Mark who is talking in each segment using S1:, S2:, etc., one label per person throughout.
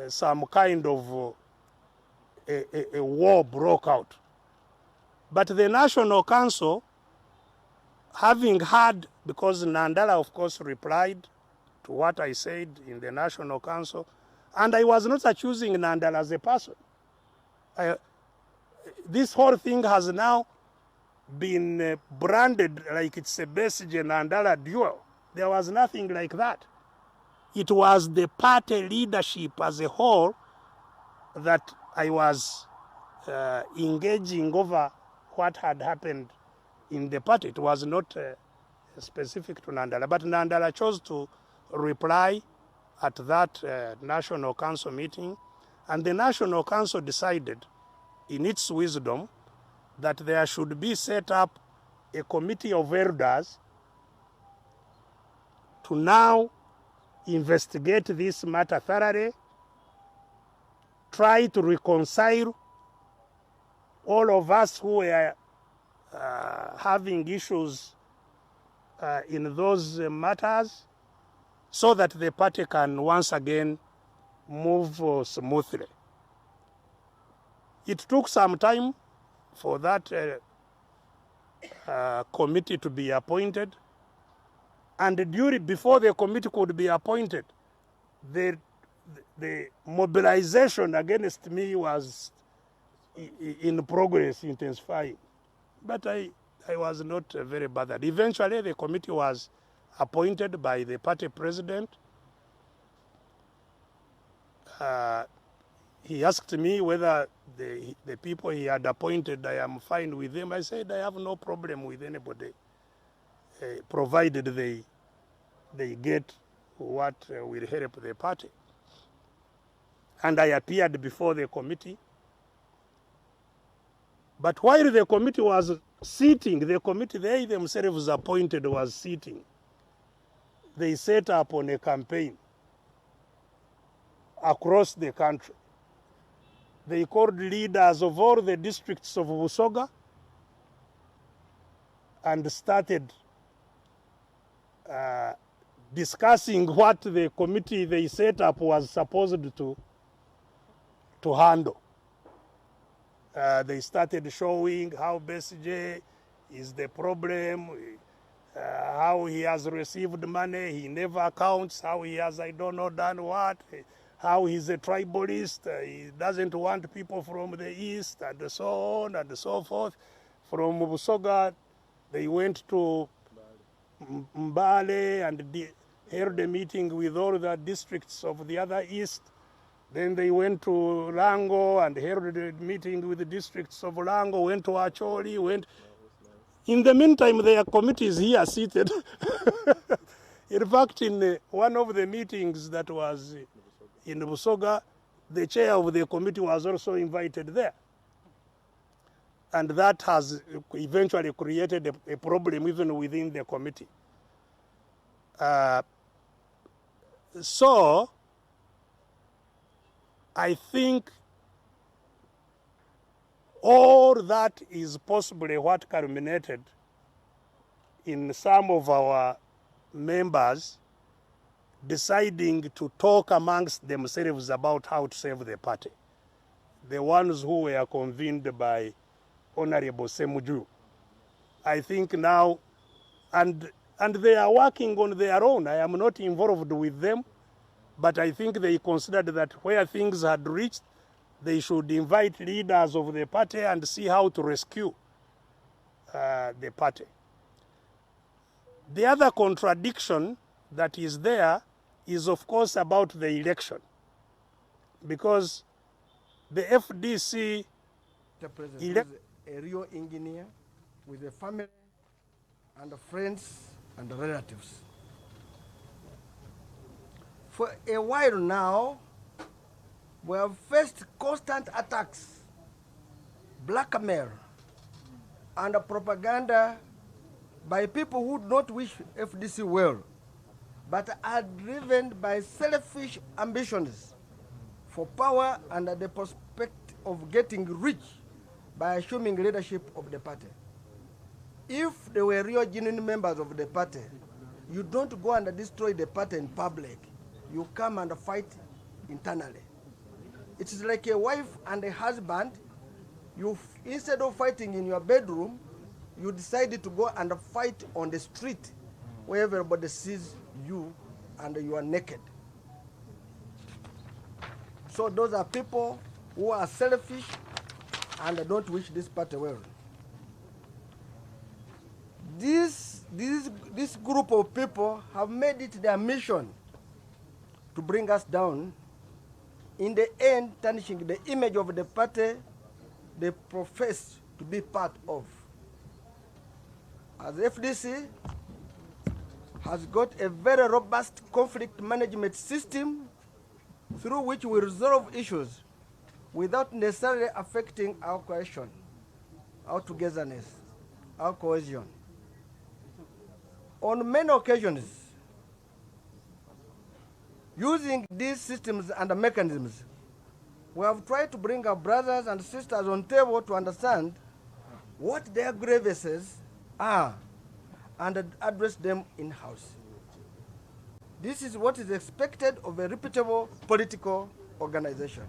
S1: some kind of a war broke out. But the National Council, having heard, because Nandala, of course, replied to what I said in the National Council, and I was not accusing Nandala as a person. This whole thing has now been branded like it's a Besigye Nandala duel. There was nothing like that. It was the party leadership as a whole that I was engaging over what had happened in the party. It was not specific to Nandala, but Nandala chose to reply at that National Council meeting, and the National Council decided, in its wisdom, that there should be set up a committee of elders to now investigate this matter thoroughly, try to reconcile all of us who were having issues in those matters, so that the party can once again move smoothly. It took some time for that committee to be appointed, and before the committee could be appointed, the mobilization against me was in progress, intensifying. But I was not very bothered. Eventually, the committee was appointed by the party president. He asked me whether the people he had appointed, I am fine with them. I said, I have no problem with anybody, provided they get what will help the party. And I appeared before the committee. But while the committee was sitting, the committee they themselves appointed was sitting, they set up on a campaign across the country. They called leaders of all the districts of Busoga and started discussing what the committee they set up was supposed to handle. They started showing how Besigye is the problem, how he has received money, he never accounts, how he has, I don't know, done what, how he's a tribalist, he doesn't want people from the east, and so on and so forth. From Busoga, they went to Mbale and held a meeting with all the districts of the other east. Then they went to Lango and held a meeting with the districts of Lango, went to Acholi, went. In the meantime, their committees here seated. In fact, in one of the meetings that was in Busoga, the chair of the committee was also invited there. And that has eventually created a problem even within the committee. So, I think all that is possibly what culminated in some of our members deciding to talk amongst themselves about how to save the party. The ones who were convened by Honorable Ssemujju. I think now, and they are working on their own. I am not involved with them, but I think they considered that where things had reached, they should invite leaders of the party and see how to rescue the party. The other contradiction that is there is, of course, about the election. Because the FDC...
S2: The president is a real engineer with a family and friends and relatives. For a while now, we have faced constant attacks, blackmail, and propaganda by people who do not wish FDC well, but are driven by selfish ambitions for power and the prospect of getting rich by assuming leadership of the party. If they were real genuine members of the party, you don't go and destroy the party in public. You come and fight internally. It is like a wife and a husband. Instead of fighting in your bedroom, you decided to go and fight on the street where everybody sees you and you are naked. So those are people who are selfish and don't wish this party well. This group of people have made it their mission to bring us down, in the end tarnishing the image of the party they profess to be part of. As FDC has got a very robust conflict management system through which we resolve issues without necessarily affecting our cohesion, our togetherness, our cohesion. On many occasions, using these systems and mechanisms, we have tried to bring our brothers and sisters on table to understand what their grievances are and address them in-house. This is what is expected of a reputable political organization.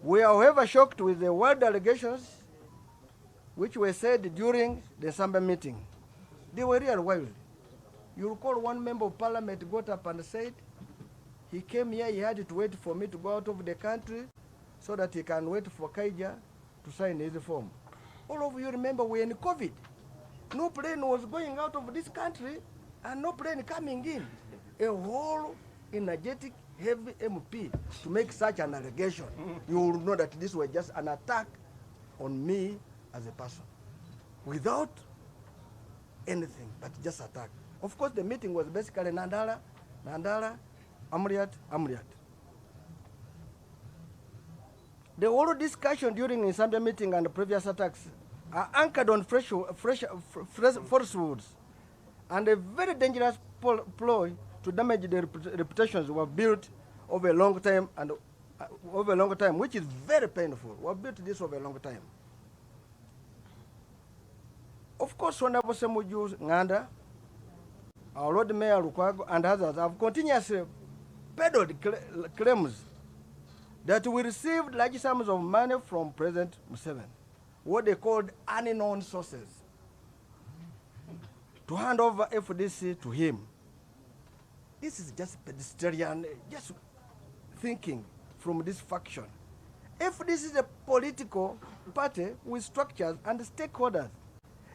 S2: We are, however, shocked with the wild allegations which were said during the Nsamba meeting. They were real wild. You recall one member of parliament got up and said, he came here, he had to wait for me to go out of the country so that he can wait for Kaija to sign his form. All of you remember we're in COVID. No plane was going out of this country and no plane coming in. A whole energetic, heavy MP to make such an allegation. You will know that this was just an attack on me as a person, without anything, but just attack. Of course, the meeting was basically Nandala, Amriat. The whole discussion during the Nsamba meeting and the previous attacks are anchored on falsehoods and a very dangerous ploy to damage the reputations we have built over a long time, which is very painful. We have built this over a long time. Of course, Honorable Ssemujju Nganda, our Lord Mayor Lukwago, and others have continuously peddled claims that we received large sums of money from President Museveni, what they called unknown sources, to hand over FDC to him. This is just pedestrian, just thinking from this faction. FDC is a political party with structures and stakeholders.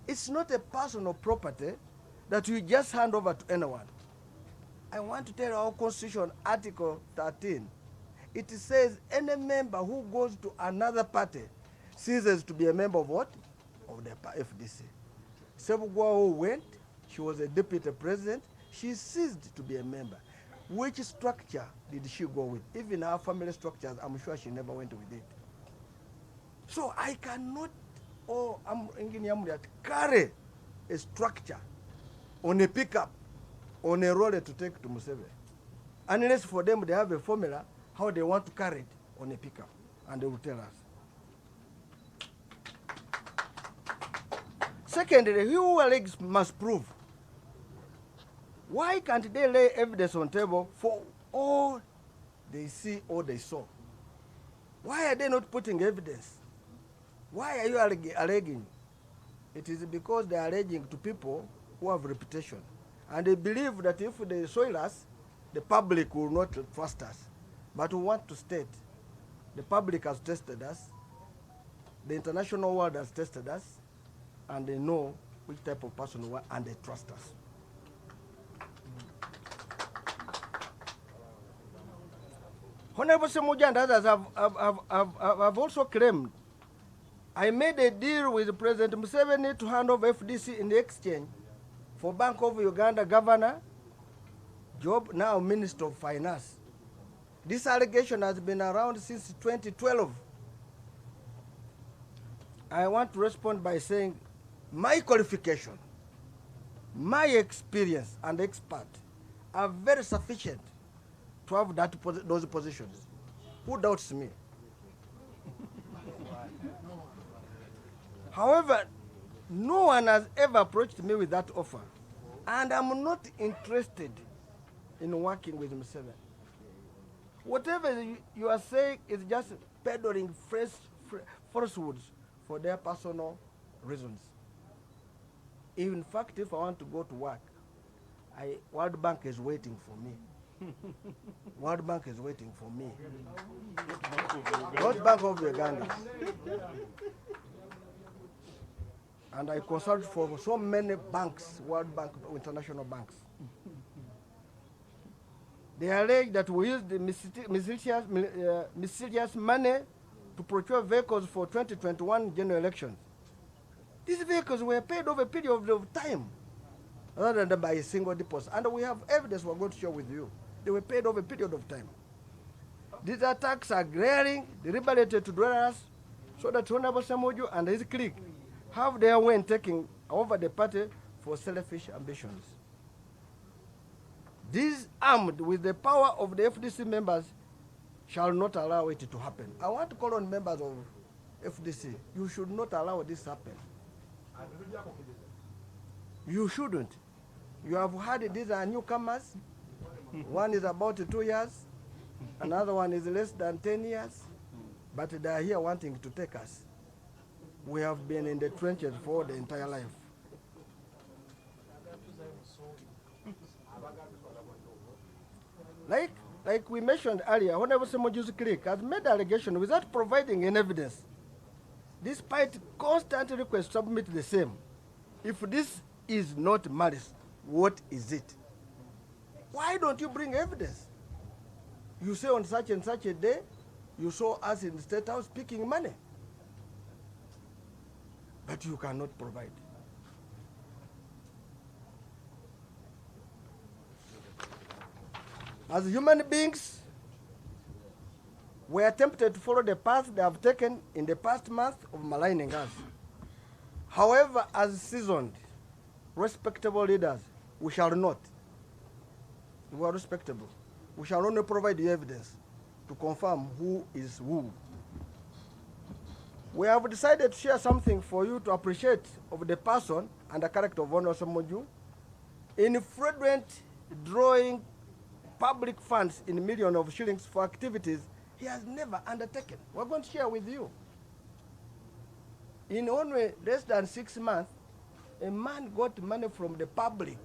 S2: It's not a personal property that you just hand over to anyone. I want to tell our Constitution, Article 13, it says any member who goes to another party ceases to be a member of what? Of the FDC. Ssemujju went, she was a deputy president, she ceased to be a member. Which structure did she go with? Even our family structures, I'm sure she never went with it. So I cannot, carry a structure on a pickup, on a roller to take to Museveni. Unless for them they have a formula how they want to carry it on a pickup, and they will tell us. Secondly, who alleges must prove. Why can't they lay evidence on table for all they see or they saw? Why are they not putting evidence? Why are you alleging? It is because they are alleging to people who have reputation. And they believe that if they soil us, the public will not trust us. But we want to state, the public has tested us, the international world has tested us, and they know which type of person we are, and they trust us. Honorable Ssemujju and others have also claimed, I made a deal with President Museveni to hand over FDC in the exchange for Bank of Uganda Governor, Job, now Minister of Finance. This allegation has been around since 2012. I want to respond by saying my qualification, my experience and expert are very sufficient to have those positions. Who doubts me? However, no one has ever approached me with that offer, and I'm not interested in working with Museveni. Whatever you are saying is just peddling falsehoods for their personal reasons. In fact, if I want to go to work, World Bank is waiting for me. World Bank is waiting for me. Not Bank of Uganda. And I consult for so many banks, World Bank, international banks. They allege that we used the mysterious money to procure vehicles for 2021 general elections. These vehicles were paid over a period of time, rather than by a single deposit. And we have evidence we're going to share with you. They were paid over a period of time. These attacks are glaring, deliberate to dwellers, so that Honorable Ssemujju and his clique have their way in taking over the party for selfish ambitions. These armed with the power of the FDC members shall not allow it to happen. I want to call on members of FDC. You should not allow this to happen. You shouldn't. You have heard these are newcomers. One is about 2 years. Another one is less than 10 years. But they are here wanting to take us. We have been in the trenches for the entire life. Like we mentioned earlier, Honorable Ssemujju's clique has made allegation without providing any evidence, despite constant requests to submit the same. If this is not malice, what is it? Why don't you bring evidence? You say on such and such a day, you saw us in the State House picking money, but you cannot provide. As human beings, we are tempted to follow the path they have taken in the past month of maligning us. However, as seasoned, respectable leaders, we shall not. We are respectable. We shall only provide the evidence to confirm who is who. We have decided to share something for you to appreciate of the person and the character of Honorable Ssemujju in fraudulent drawing public funds in millions of shillings for activities he has never undertaken. We're going to share with you. In only less than 6 months, a man got money from the public,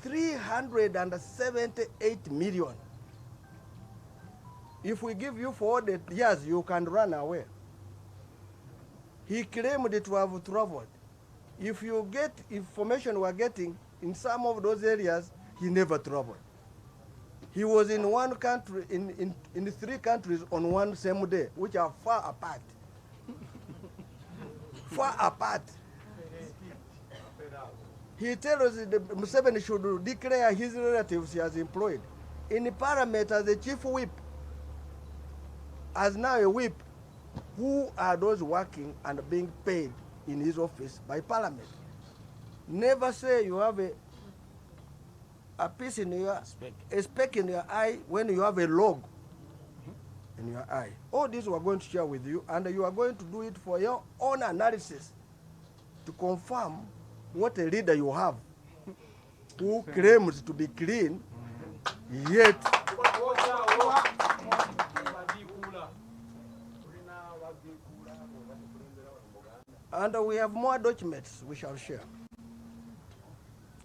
S2: 378 million. If we give you for all the years, you can run away. He claimed to have traveled. If you get information we're getting in some of those areas, he never traveled. He was in one country, in 3 countries on one same day, which are far apart. Far apart. He tells us that Museveni should declare his relatives he has employed in the parliament as a chief whip, as now a whip. Who are those working and being paid in his office by parliament? Never say you have a piece in your, a speck in your eye when you have a log in your eye. All this we are going to share with you, and you are going to do it for your own analysis to confirm what a leader you have who claims to be clean, yet and we have more documents we shall share.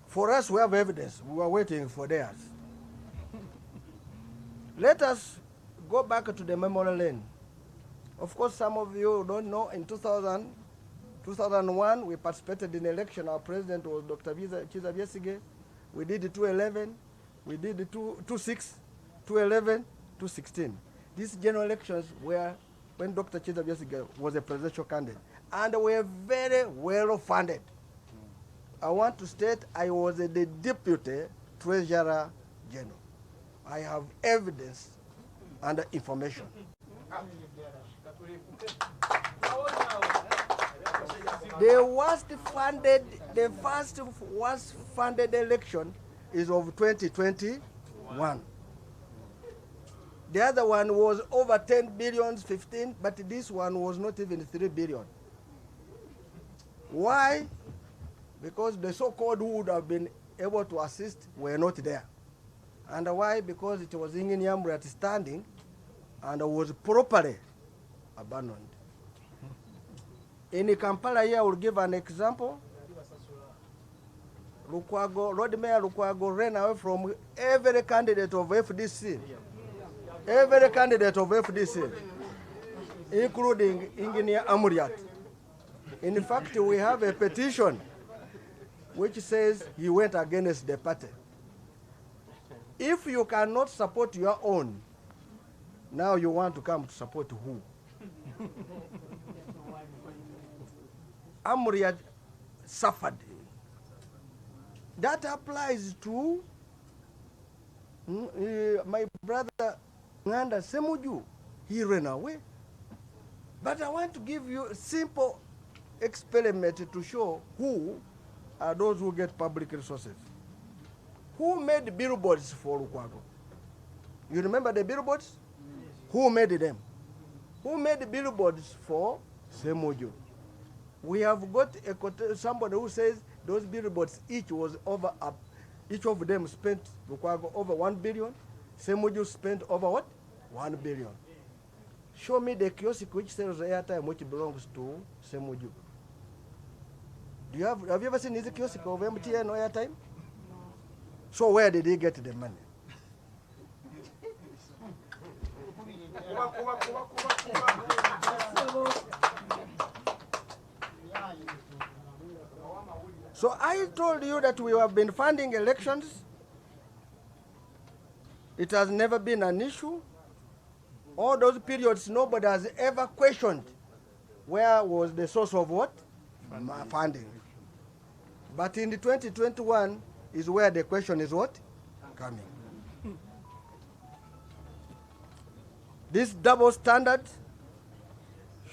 S2: For us, we have evidence. We are waiting for theirs. Let us go back to the memory lane. Of course, some of you don't know, in 2001, we participated in the election. Our president was Dr. Ageesigika. We did 2011. We did 2006, 2011, 2016. These general elections were when Dr. Ageesigika was a presidential candidate. And we were very well funded. I want to state I was the Deputy Treasurer General. I have evidence and information. The first worst funded election is of 2021. The other one was over 10 billion, 15, but this one was not even 3 billion. Why? Because the so-called who would have been able to assist were not there. And why? Because it was in Yamburat standing and was properly abandoned. In Kampala here, I will give an example. Road Mayor Lukwago ran away from every candidate of FDC. Every candidate of FDC, including Engineer Amuriat. In fact, we have a petition which says he went against the party. If you cannot support your own, now you want to come to support who? Amuriat suffered. That applies to my brother Nganda Ssemujju. He ran away. But I want to give you a simple experiment to show who are those who get public resources. Who made billboards for Lukwago? You remember the billboards? Who made them? Who made billboards for Ssemujju? We have got somebody who says those billboards each of them spent Lukwago over 1 billion. Ssemujju spent over what? 1 billion. Show me the kiosk which sells airtime which belongs to Ssemujju. Have you ever seen this kiosk of MTN or airtime? So where did he get the money? So I told you that we have been funding elections. It has never been an issue. All those periods, nobody has ever questioned where was the source of what? Funding. But in the 2021 is where the question is what? Coming. This double standard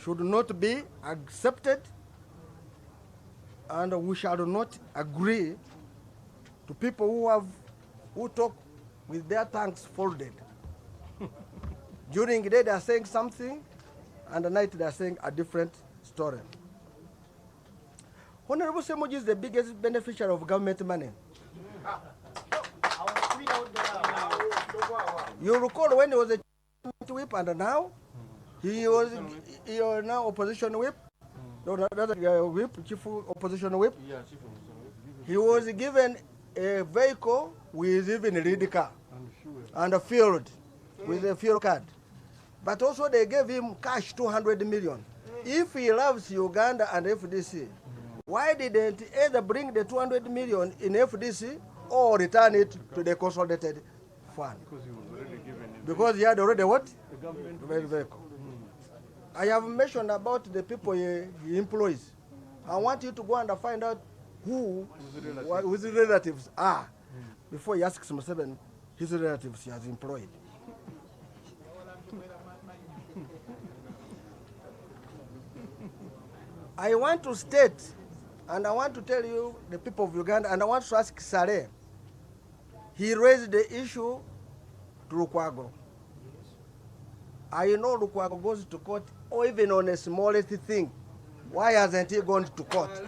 S2: should not be accepted, and we shall not agree to people who talk with their tongues folded. During the day they are saying something, and at night they are saying a different story. Honorable Ssemujju is the biggest beneficiary of government money. You recall when he was a whip, and now he was now opposition whip. No, that's whip, chief opposition whip. Yeah, chief opposition whip. He was given a vehicle with even a lead car and a field with a fuel card. But also they gave him cash 200 million. If he loves Uganda and FDC, why didn't he either bring the 200 million in FDC or return it to the consolidated fund? Because he was already given it. Because he had already what? The government vehicle. I have mentioned about the people he employs. I want you to go and find out who his relatives are before he asks Museveni his relatives he has employed. I want to state, and I want to tell you, the people of Uganda, and I want to ask Saleh. He raised the issue to Lukwago. I know Lukwago goes to court, or even on a smallest thing. Why hasn't he gone to court?